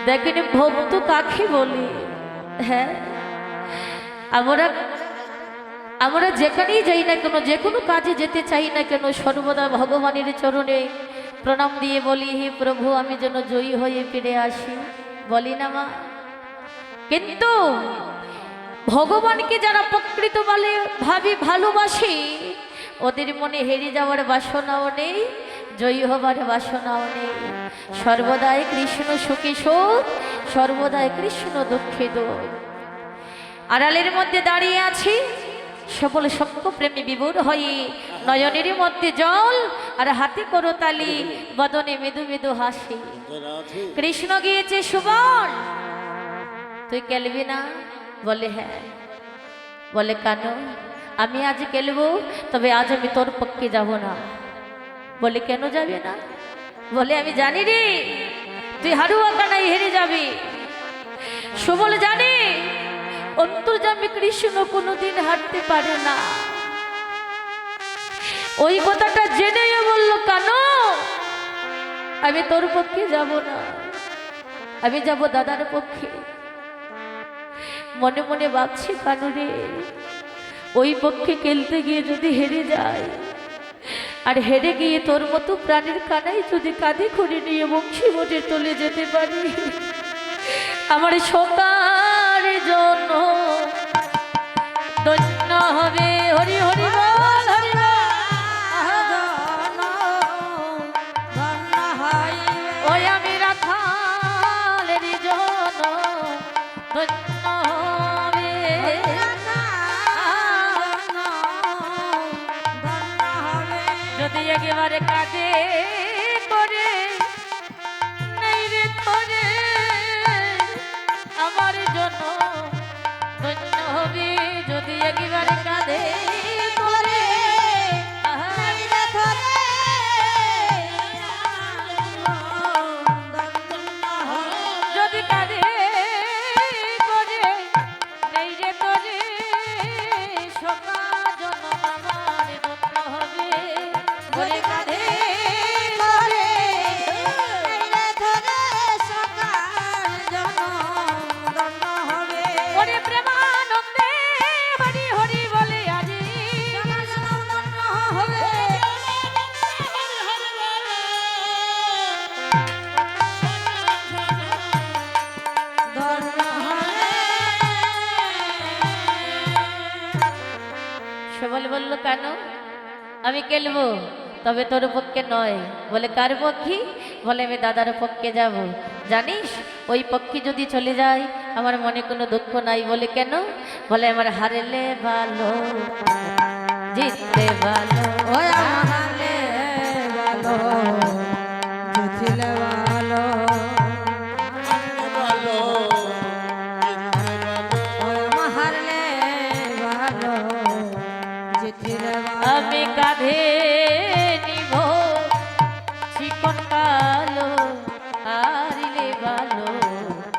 দেখেন ভক্ত কাকে বলি। হ্যাঁ, আমরা আমরা যেখানেই যাই না কেন, যে কোনো কাজে যেতে চাই না কেন, সর্বদা ভগবানের চরণে প্রণাম দিয়ে বলি, হে প্রভু আমি যেন জয়ী হয়ে ফিরে আসি, বলি না মা? কিন্তু ভগবানকে যারা প্রকৃত বলে ভাবি ভালোবাসি, ওদের মনে হেরে যাওয়ার বাসনাও নেই, জয়ী হবার বাসনাও নেই। সর্বদাই কৃষ্ণ সুখী সুখ, সর্বদাই কৃষ্ণ দুঃখে দুঃখ। আড়ালের মধ্যে দাঁড়িয়ে আছি, সকল সক্ষ প্রেমী বিভোর হয়ে, নয়নের মধ্যে জল আর হাতে করো তালি, বদনে মৃদু মৃদু হাসি। কৃষ্ণ গিয়েছে সুবল, তুই খেলবি না? বলে হ্যাঁ। বলে কেন? আমি আজ খেলবো, তবে আজ আমি তোর পক্ষে যাব না। বলে কেন যাবে না? বলে আমি জানি রে তুই হারুয়া কানাই হেরে যাবি। সুবল জানে অন্তর্যামী কৃষ্ণ কোনোদিন হারতে পারে না। ওই কথাটা জেনেও বলল কেন? আমি তোর পক্ষে যাব না, আমি যাব দাদার পক্ষে। মনে মনে ভাবছি কানুরে, ওই পক্ষে খেলতে গিয়ে যদি হেরে যায়, আর হেরে গিয়ে তোর মতো প্রাণের কানাই যদি কাঁধে করে নিয়ে বংশী মোটে চলে যেতে পারি, আমার সকার জন্য ধন্য হবে। হরি হরি বল, হরি বল। ওই আমি রাখালের জন্য ধন্য হবে। যদি একেবারে কাঁদে করে নেই রে তোরে, আমার জন্য ধন্য হবে। যদি একেবারে কাঁদে করে যদি কাঁদে করে নেই রে তোরে, সকা জন্য আমার ধন্য হবে। বলে কাঁদে করে ওরে প্রেমানন্দে হরি হরি বলে আজি হবে। সবল বলল কেন? আমি খেলবো, তবে তোর পক্ষে নয়। বলে কার পক্ষে? বলে আমি দাদার পক্ষে যাব। জানিস ওই পক্ষে যদি চলে যায় আমার মনে কোনো দুঃখ নাই। বলে কেন? বলে আমার হারলে ভালো, জিতলে ভালো। ওই হারলে ভালো, জিতলে ভালো, হারলে ভালো, জিতলে ভালো। আমি কাঁধে নিব চিকন কালো, হারিলে ভালো,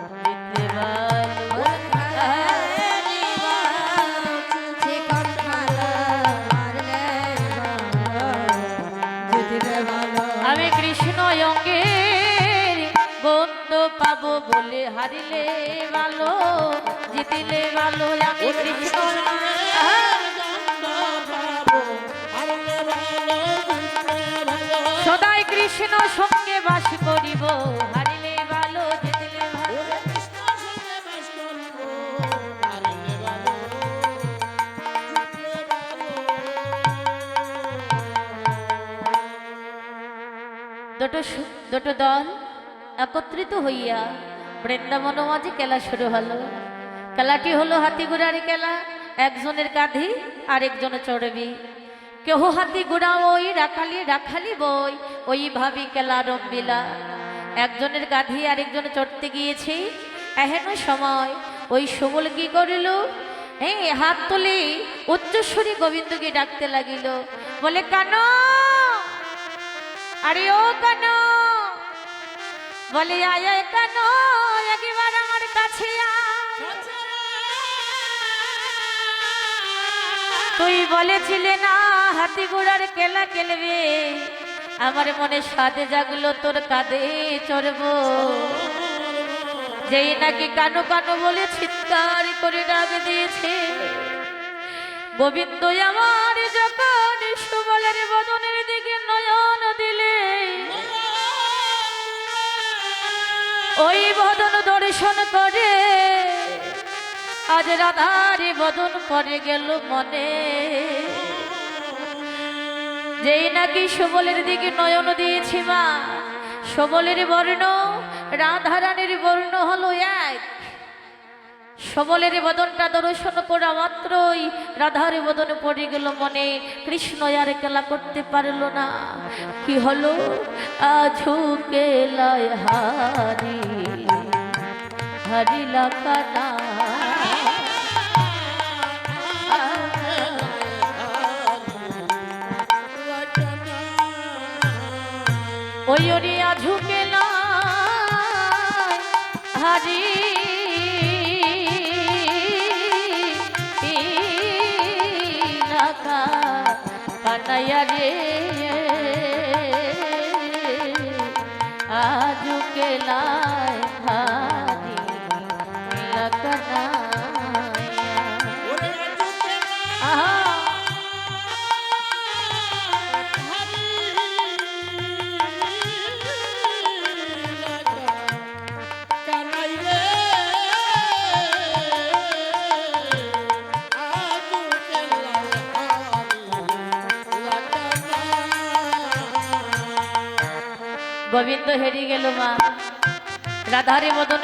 জিতলে ভালো। আমি কৃষ্ণ অঙ্গের গন্ধ পাবো বলে হারিলে ভালো, জিতিলে ভালো। আমি কৃষ্ণ সদাই কৃষ্ণ সঙ্গে বাস করিব, হারিলে ভালো, জিতিলে ভালো। দুটো দল একত্রিত হইয়া বৃন্দাবন মাঝে খেলা শুরু হলো। খেলাটি হলো হাতি ঘোড়ার খেলা। একজনের কাঁধে আরেকজনে চড়বি। কেহ হাতি ঘোড়া ওই রাখালি, রাখালি বই, ওই ভাবি খেলা রম্বিলা। একজনের কাঁধে আরেকজনে চড়তে গিয়েছে। এহেন সময় ওই সুবল কি করিল? হাত তুলি উচ্চস্বরী গোবিন্দকে ডাকতে লাগিল। বলে কেন? আরে ও কেন? বলে আয় কেন, একবার আমার কাছে তুই বলেছিলে না হাতি ঘোড়ার খেলা খেলবে, আমার মনে সাধে জাগলো তোর কাঁধে চড়ব। যেই নাকি কানো কানো বলে চিৎকার করে ডাক দিয়েছে, গোবিন্দ আমার যখন সুবলের বদনের দিকে নয়ন দিলে, ওই বদন দর্শন করে আজ রাধার বদন পড়ে গেল মনে। যেই নাকি সুবলের দিকে নয়ন দিয়েছি মা, সুবলের বর্ণ রাধারানীর বর্ণ হলো এক। সবলের বদনটা দর্শন করা মাত্রই রাধার বদন পড়ে গেল মনে। কৃষ্ণ আর খেলা করতে পারল না। কি হলো? আজু কেলায় হারি হারিলা কানা, ওই ওরে আজু কেলায় হারি কানাইয়া রে, আজু কেলায় হারি গোবিন্দ হেরে গেল মা, রাধারে বদন